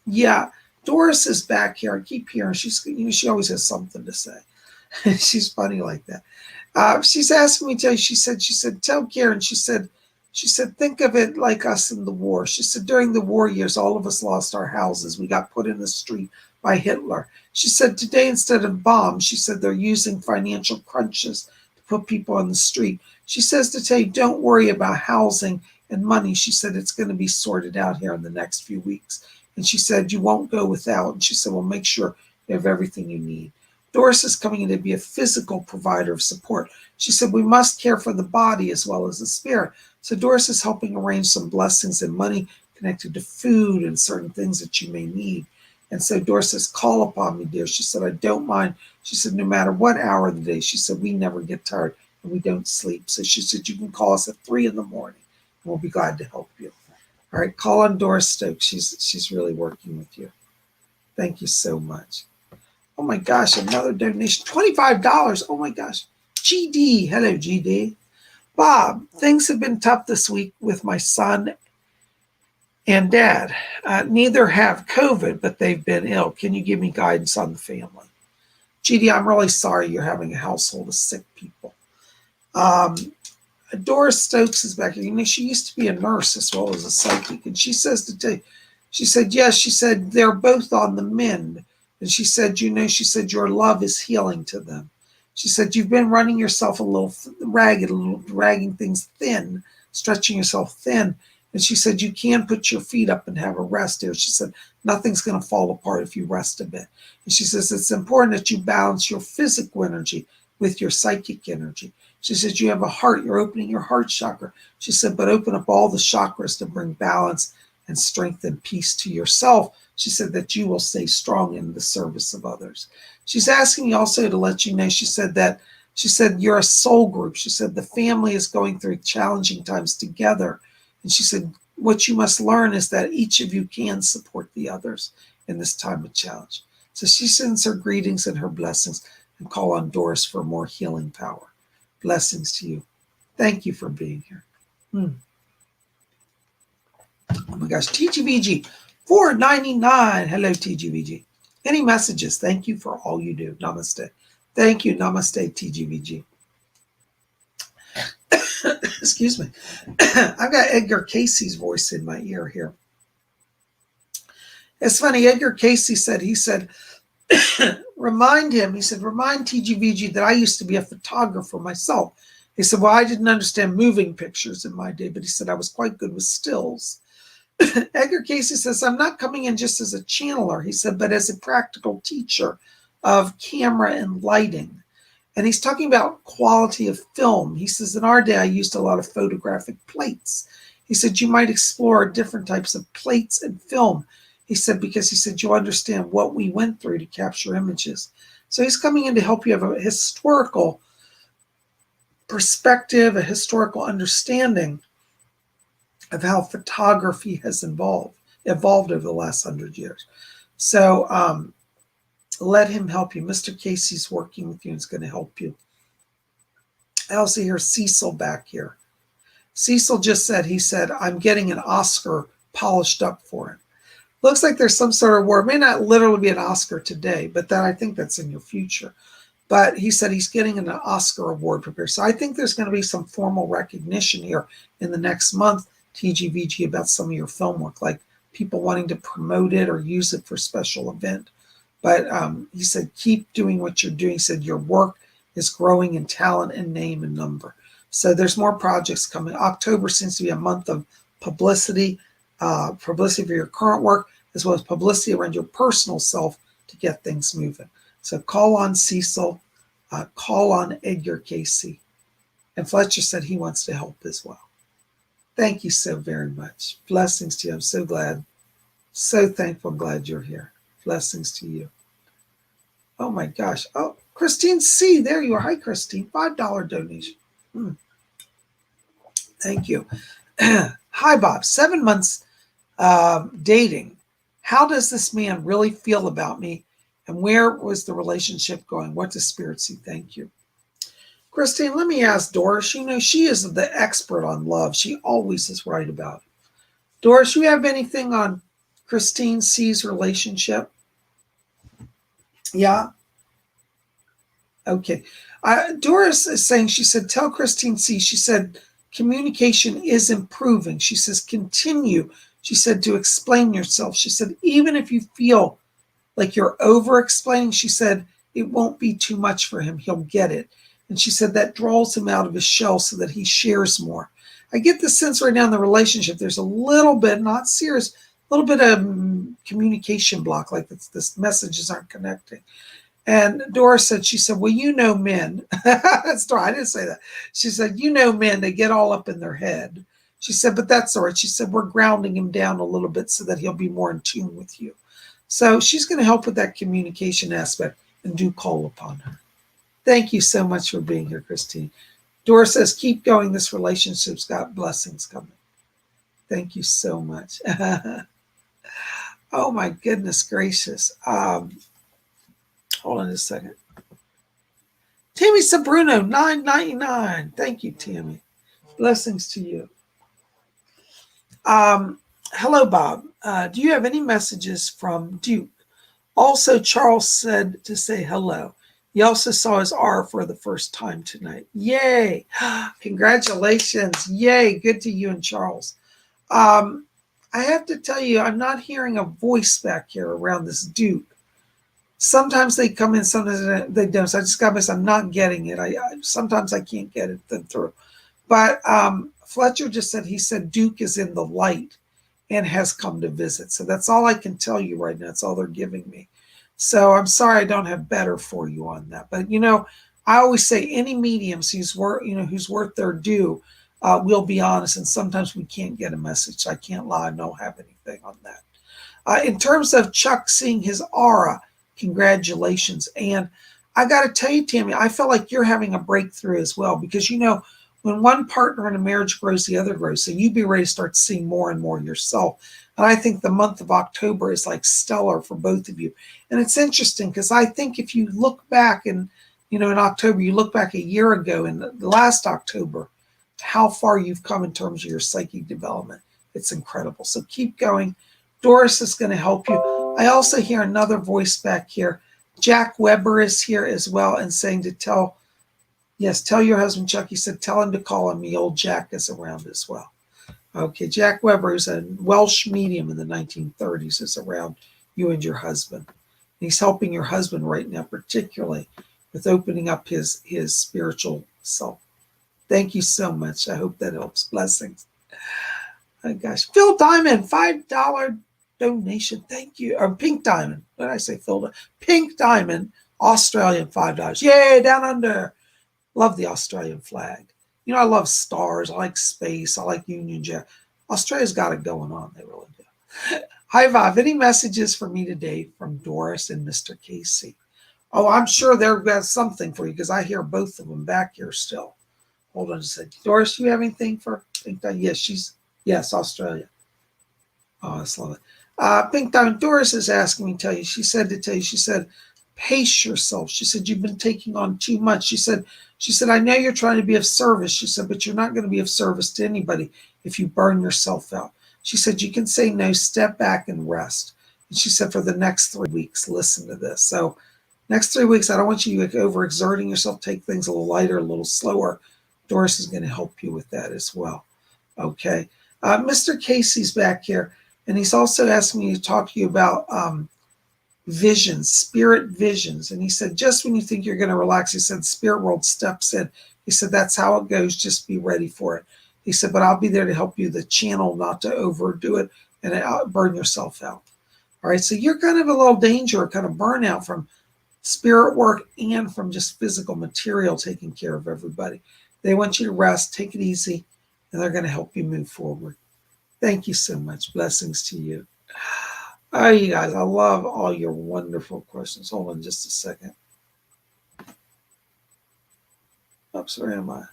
[SPEAKER 1] Yeah, Doris is back here. I keep hearing she always has something to say. She's funny like that. She's asking me to. She said, tell Karen. She said, think of it like us in the war. She said, during the war years, all of us lost our houses. We got put in the street by Hitler. She said, today, instead of bombs, she said, they're using financial crunches to put people on the street. She says to tell you, don't worry about housing and money. She said, it's going to be sorted out here in the next few weeks. And she said, you won't go without. And she said, well, make sure you have everything you need. Doris is coming in to be a physical provider of support. She said, we must care for the body as well as the spirit. So Doris is helping arrange some blessings and money connected to food and certain things that you may need. And so Doris says, call upon me, dear. She said, I don't mind. She said, no matter what hour of the day. She said, we never get tired and we don't sleep. So she said, you can call us at 3 a.m. and we'll be glad to help you. All right, call on Doris Stokes. She's really working with you. Thank you so much. Oh my gosh, another donation. $25. Oh my gosh. GD. Hello, GD. Bob, things have been tough this week with my son and dad. Neither have COVID, but they've been ill. Can you give me guidance on the family? GD, I'm really sorry you're having a household of sick people. Doris Stokes is back here. You know, she used to be a nurse as well as a psychic. And she says she said, yes, she said, they're both on the mend. And she said, she said, your love is healing to them. She said, you've been running yourself a little ragged, dragging things thin, stretching yourself thin. And she said, you can put your feet up and have a rest here. She said, nothing's going to fall apart if you rest a bit. And she says, it's important that you balance your physical energy with your psychic energy. She says, you have a heart, you're opening your heart chakra. She said, but open up all the chakras to bring balance and strength and peace to yourself. She said that you will stay strong in the service of others. She's asking you also to let you know, she said you're a soul group. She said the family is going through challenging times together. And she said, what you must learn is that each of you can support the others in this time of challenge. So she sends her greetings and her blessings and call on Doris for more healing power. Blessings to you. Thank you for being here. Oh my gosh, TGVG, $4.99. Hello, TGVG. Any messages? Thank you for all you do. Namaste. Thank you. Namaste, TGVG. Excuse me. I've got Edgar Casey's voice in my ear here. It's funny. Edgar Casey said, Remind him, he said, remind TGVG that I used to be a photographer myself. He said, well, I didn't understand moving pictures in my day, but he said I was quite good with stills. Edgar Casey says, I'm not coming in just as a channeler, he said, but as a practical teacher of camera and lighting. And he's talking about quality of film. He says, in our day, I used a lot of photographic plates. He said, you might explore different types of plates and film. He said, because he said, you'll understand what we went through to capture images. So he's coming in to help you have a historical perspective, a historical understanding of how photography has evolved over the last 100 years. So let him help you. Mr. Casey's working with you and is going to help you. I also hear Cecil back here. Cecil just said, he said, I'm getting an Oscar polished up for him. Looks like there's some sort of award. It may not literally be an Oscar today, but I think that's in your future. But he said he's getting an Oscar award prepared. So I think there's going to be some formal recognition here in the next month, TGVG, about some of your film work, like people wanting to promote it or use it for special event. But he said, keep doing what you're doing. He said, your work is growing in talent and name and number. So there's more projects coming. October seems to be a month of publicity, publicity for your current work, as well as publicity around your personal self to get things moving. So call on Cecil, call on Edgar Casey. And Fletcher said he wants to help as well. Thank you so very much. Blessings to you. I'm so glad, so thankful and glad you're here. Blessings to you. Oh my gosh. Oh, Christine C. There you are. Hi, Christine. $5 donation. Thank you. Hi, Bob. 7 months dating. How does this man really feel about me? And where was the relationship going? What does Spirit see? Thank you. Christine, let me ask Doris. You know, she is the expert on love. She always is right about it. Doris, you have anything on Christine C's relationship? Yeah. Okay. Doris is saying, she said, tell Christine C. She said, communication is improving. She says, continue. She said, to explain yourself. She said, even if you feel like you're over explaining, she said, it won't be too much for him. He'll get it. And she said that draws him out of his shell so that he shares more. I get the sense right now in the relationship, there's a little bit, not serious, a little bit of communication block, like this messages aren't connecting. And Doris said, she said, well, you know men. That's right, I didn't say that. She said, you know men, they get all up in their head. She said, but that's all right. She said, we're grounding him down a little bit so that he'll be more in tune with you. So she's going to help with that communication aspect, and do call upon her. Thank you so much for being here, Christine. Doris says, keep going. This relationship's got blessings coming. Thank you so much. Oh, my goodness gracious. Hold on a second. Tammy Sabruno, $9.99. Thank you, Tammy. Blessings to you. Hello, Bob. Do you have any messages from Duke? Also, Charles said to say hello. He also saw his R for the first time tonight. Yay. Congratulations. Yay. Good to you and Charles. I have to tell you, I'm not hearing a voice back here around this Duke. Sometimes they come in, sometimes they don't. So I just got this. I'm not getting it. Sometimes I can't get it through. But Fletcher just said, he said Duke is in the light and has come to visit. So that's all I can tell you right now. That's all they're giving me. So I'm sorry I don't have better for you on that. But, you know, I always say any mediums who's worth their due will be honest. And sometimes we can't get a message. So I can't lie. I don't have anything on that. In terms of Chuck seeing his aura, congratulations. And I got to tell you, Tammy, I feel like you're having a breakthrough as well, because, you know, when one partner in a marriage grows, the other grows. So you be ready to start seeing more and more yourself. And I think the month of October is like stellar for both of you. And it's interesting because I think if you look back and, you know, in October, you look back a year ago in the last October, how far you've come in terms of your psychic development. It's incredible. So keep going. Doris is going to help you. I also hear another voice back here. Jack Weber is here as well and saying to tell your husband, Chuck. He said, tell him to call on me. Old Jack is around as well. Okay, Jack Weber is a Welsh medium in the 1930s, is around you and your husband. He's helping your husband right now, particularly with opening up his spiritual self. Thank you so much. I hope that helps. Blessings. Oh gosh. Phil Diamond, $5 donation. Thank you. Or Pink Diamond. What did I say, Phil? Pink Diamond, Australian, $5. Yay, down under. Love the Australian flag. You know, I love stars. I like space. I like Union Jack. Australia's got it going on. They really do. Hi, Viv. Any messages for me today from Doris and Mr. Casey? Oh, I'm sure they've got something for you because I hear both of them back here still. Hold on a second. Doris, you have anything for Pink Diamond? Yes, Australia. Oh, that's lovely. Pink Diamond, Doris is asking me to tell you. She said, pace yourself. She said, you've been taking on too much. She said, I know you're trying to be of service. She said, but you're not going to be of service to anybody if you burn yourself out. She said, you can say no, step back and rest. And she said, for the next 3 weeks, listen to this. So next 3 weeks, I don't want you overexerting yourself. Take things a little lighter, a little slower. Doris is going to help you with that as well. Okay. Mr. Casey's back here, and he's also asking me to talk to you about visions, spirit visions. And he said, just when you think you're going to relax, he said, spirit world steps in. He said, that's how it goes. Just be ready for it. He said, but I'll be there to help you, the channel, not to overdo it and burn yourself out. All right. So you're kind of a little danger, kind of burnout from spirit work and from just physical material taking care of everybody. They want you to rest, take it easy, and they're going to help you move forward. Thank you so much. Blessings to you. Oh, you guys, I love all your wonderful questions. Hold on just a second. Oops, where am I?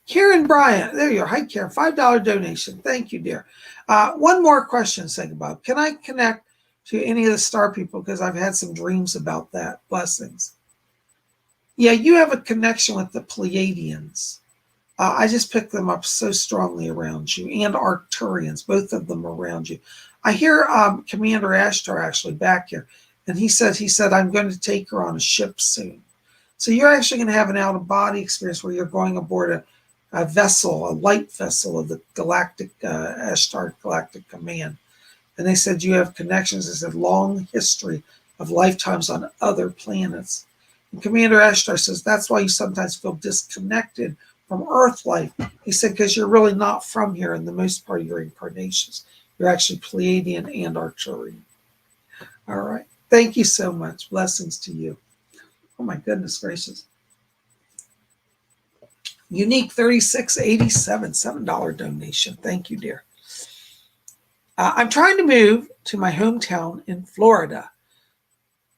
[SPEAKER 1] Karen Bryant, there you are. Hi, Karen. $5 donation. Thank you, dear. One more question, PsychicBob. Can I connect to any of the star people? Because I've had some dreams about that. Blessings. Yeah, you have a connection with the Pleiadians. I just picked them up so strongly around you, and Arcturians, both of them around you. I hear Commander Ashtar actually back here, and he said, I'm going to take her on a ship soon. So you're actually going to have an out-of-body experience where you're going aboard a vessel, a light vessel of the Galactic Ashtar Galactic Command. And they said you have connections. They said long history of lifetimes on other planets. And Commander Ashtar says that's why you sometimes feel disconnected from Earth life. He said because you're really not from here in the most part of your incarnations. You're actually Pleiadian and Arcturian. All right. Thank you so much. Blessings to you. Oh my goodness gracious. Unique 3687, $7 donation. Thank you, dear. I'm trying to move to my hometown in Florida.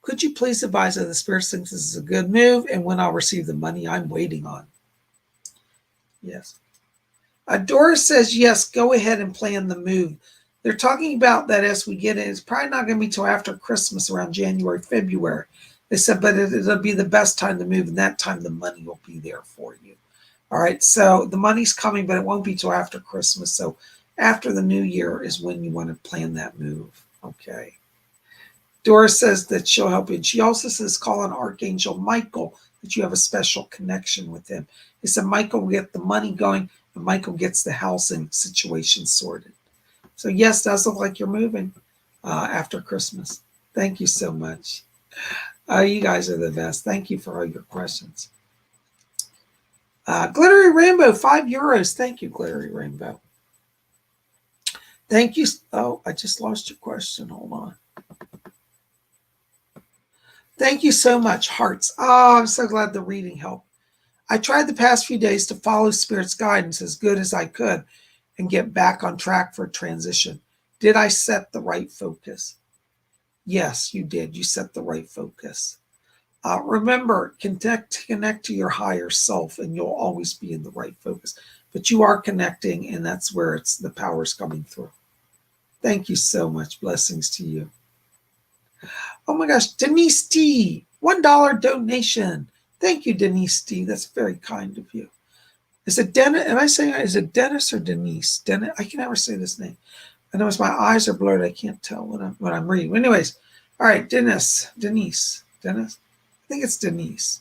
[SPEAKER 1] Could you please advise that the Spirit thinks this is a good move and when I'll receive the money I'm waiting on? Yes. Doris says, yes, go ahead and plan the move. They're talking about that as we get in. It's probably not going to be till after Christmas, around January, February. They said, but it'll be the best time to move, and that time the money will be there for you. All right, so the money's coming, but it won't be till after Christmas. So after the new year is when you want to plan that move. Okay. Doris says that she'll help you. And she also says call on Archangel Michael, that you have a special connection with him. He said Michael will get the money going, and Michael gets the housing situation sorted. So yes, it does look like you're moving after Christmas. Thank you so much. You guys are the best. Thank you for all your questions. Glittery Rainbow, €5. Thank you, Glittery Rainbow. Thank you. Oh, I just lost your question. Hold on. Thank you so much, hearts. Oh, I'm so glad the reading helped. I tried the past few days to follow Spirit's guidance as good as I could and get back on track for transition. Did I set the right focus? Yes, you did. You set the right focus. Remember, connect to your higher self, and you'll always be in the right focus. But you are connecting, and that's where the power's coming through. Thank you so much. Blessings to you. Oh my gosh, Denise T, $1 donation. Thank you, Denise T. That's very kind of you. Is it Dennis? Am I saying is it Dennis or Denise? Dennis. I can never say this name. I know my eyes are blurred. I can't tell what I'm reading. Anyways, all right, Dennis. I think it's Denise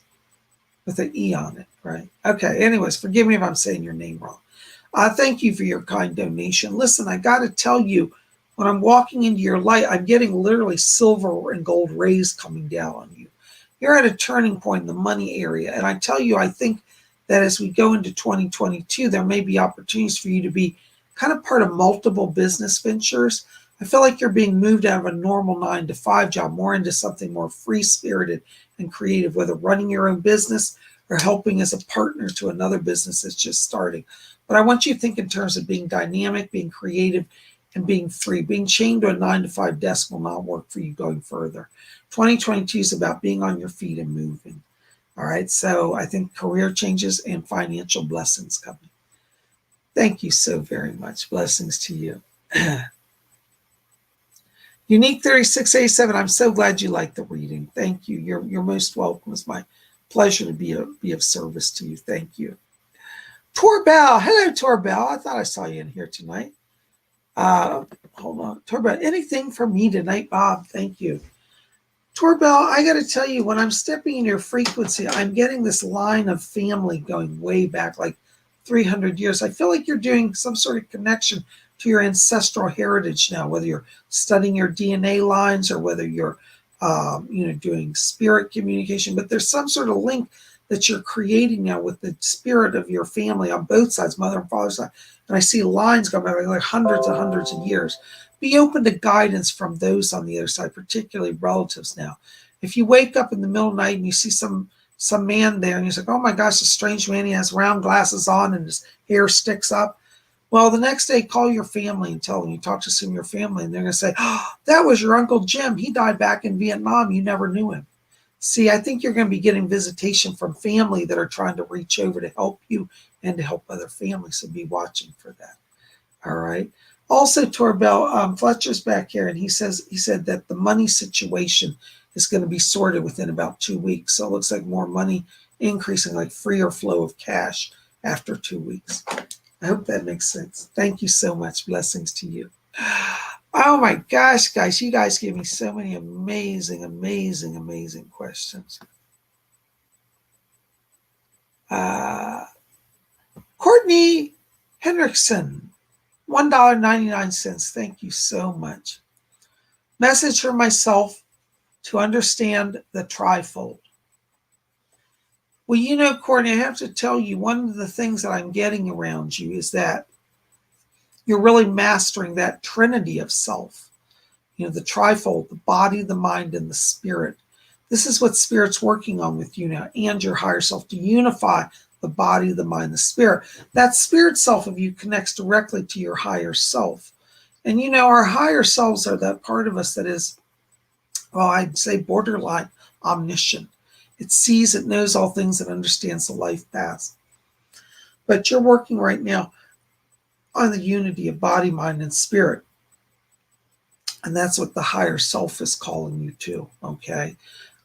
[SPEAKER 1] with an E on it, right? Okay. Anyways, forgive me if I'm saying your name wrong. Thank you for your kind donation. Listen, I got to tell you, when I'm walking into your light, I'm getting literally silver and gold rays coming down on you. You're at a turning point in the money area. And I tell you, I think that as we go into 2022, there may be opportunities for you to be kind of part of multiple business ventures. I feel like you're being moved out of a normal 9-to-5 job, more into something more free-spirited and creative, whether running your own business or helping as a partner to another business that's just starting. But I want you to think in terms of being dynamic, being creative, and being free. Being chained to a 9-to-5 desk will not work for you going further. 2022 is about being on your feet and moving. All right, so I think career changes and financial blessings coming. Thank you so very much. Blessings to you. Unique 3687, I'm so glad you liked the reading. Thank you. You're most welcome. It's my pleasure to be of service to you. Thank you. Torbell. Hello, Torbell. I thought I saw you in here tonight. Hold on. Torbell, anything for me tonight, Bob? Thank you. Torbell, I got to tell you, when I'm stepping in your frequency, I'm getting this line of family going way back, like 300 years. I feel like you're doing some sort of connection to your ancestral heritage now, whether you're studying your DNA lines or whether you're, doing spirit communication. But there's some sort of link that you're creating now with the spirit of your family on both sides, mother and father's side. And I see lines going back like hundreds and hundreds of years. Be open to guidance from those on the other side, particularly relatives now. If you wake up in the middle of the night and you see some man there and you're like, oh my gosh, a strange man, he has round glasses on and his hair sticks up. Well, the next day, call your family and tell them you talked to some of your family, and they're going to say, oh, that was your Uncle Jim. He died back in Vietnam. You never knew him. See, I think you're going to be getting visitation from family that are trying to reach over to help you and to help other families. So be watching for that. All right. Also, Torbell, Fletcher's back here, and he said that the money situation is going to be sorted within about 2 weeks. So it looks like more money increasing, like freer flow of cash after 2 weeks. I hope that makes sense. Thank you so much. Blessings to you. Oh my gosh, guys, you guys give me so many amazing, amazing, amazing questions. Courtney Hendrickson, $1.99. Thank you so much. Message for myself to understand the trifold. Well, Courtney, I have to tell you, one of the things that I'm getting around you is that you're really mastering that trinity of self. The trifold, the body, the mind, and the spirit. This is what Spirit's working on with you now and your higher self, to unify the body, the mind, the spirit. That spirit self of you connects directly to your higher self. And our higher selves are that part of us that is, well, I'd say borderline omniscient. It sees, it knows all things, it understands the life path. But you're working right now on the unity of body, mind, and spirit. And that's what the higher self is calling you to, okay?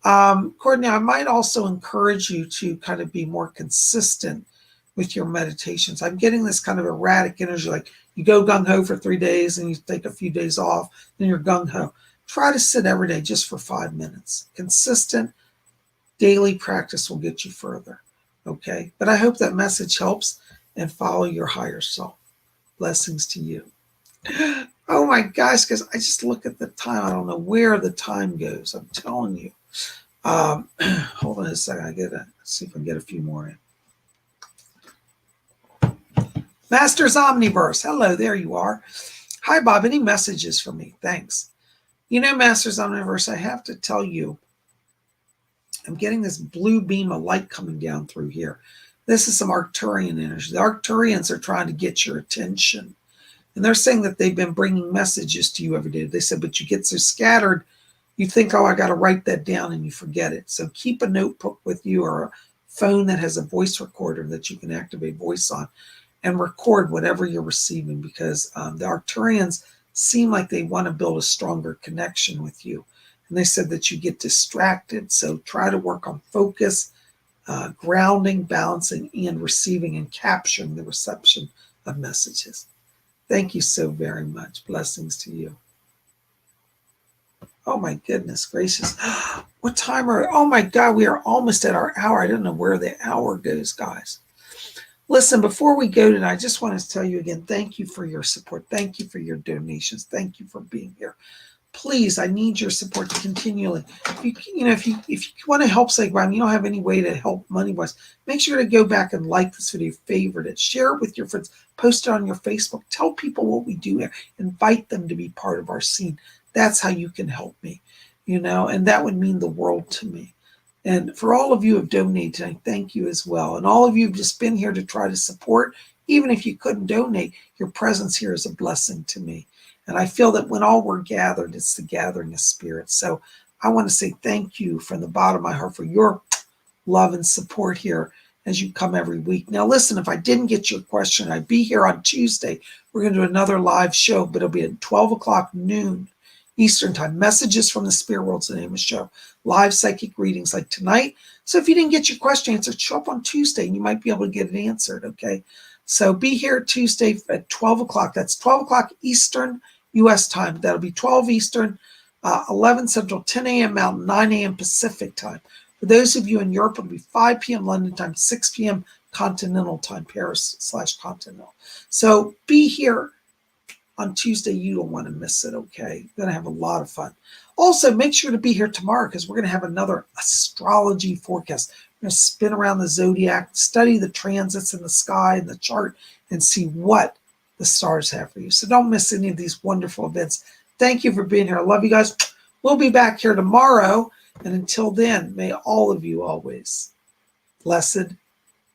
[SPEAKER 1] Courtney, I might also encourage you to kind of be more consistent with your meditations. I'm getting this kind of erratic energy, like you go gung-ho for 3 days and you take a few days off, then you're gung-ho. Try to sit every day just for 5 minutes. Consistent daily practice will get you further, okay? But I hope that message helps, and follow your higher self. Blessings to you. Oh my gosh, because I just look at the time. I don't know where the time goes. I'm telling you. Hold on a second. Let's see if I can get a few more in. Masters Omniverse. Hello, there you are. Hi, Bob. Any messages for me? Thanks. Masters Omniverse, I have to tell you, I'm getting this blue beam of light coming down through here. This is some Arcturian energy. The Arcturians are trying to get your attention. And they're saying that they've been bringing messages to you every day. They said, but you get so scattered, you think, oh, I got to write that down, and you forget it. So keep a notebook with you, or a phone that has a voice recorder that you can activate voice on, and record whatever you're receiving, because the Arcturians seem like they want to build a stronger connection with you. And they said that you get distracted. So try to work on focus, grounding, balancing, and receiving and capturing the reception of messages. Thank you so very much. Blessings to you. Oh my goodness gracious. What time are we? Oh my God, we are almost at our hour. I don't know where the hour goes, guys. Listen, before we go tonight, I just want to tell you again, thank you for your support. Thank you for your donations. Thank you for being here. Please, I need your support continually. If you want to help PsychicBob, you don't have any way to help money-wise, make sure to go back and like this video, favorite it, share it with your friends, post it on your Facebook, tell people what we do here, invite them to be part of our scene. That's how you can help me, and that would mean the world to me. And for all of you who have donated tonight, thank you as well. And all of you have just been here to try to support, even if you couldn't donate, your presence here is a blessing to me. And I feel that when all we're gathered, it's the gathering of spirits. So I want to say thank you from the bottom of my heart for your love and support here as you come every week. Now, listen, if I didn't get your question, I'd be here on Tuesday. We're going to do another live show, but it'll be at 12 o'clock noon Eastern time. Messages from the Spirit World's the name of the show. Live psychic readings like tonight. So if you didn't get your question answered, show up on Tuesday and you might be able to get it answered, okay? So be here Tuesday at 12 o'clock. That's 12 o'clock Eastern U.S. time. That'll be 12 Eastern, 11 Central, 10 a.m. Mountain, 9 a.m. Pacific time. For those of you in Europe, it'll be 5 p.m. London time, 6 p.m. Continental time, Paris/Continental. So be here on Tuesday. You don't want to miss it, okay? You're going to have a lot of fun. Also, make sure to be here tomorrow because we're going to have another astrology forecast. We're going to spin around the zodiac, study the transits in the sky and the chart, and see what the stars have for you. So don't miss any of these wonderful events. Thank you for being here. I love you guys. We'll be back here tomorrow. And until then, may all of you always blessed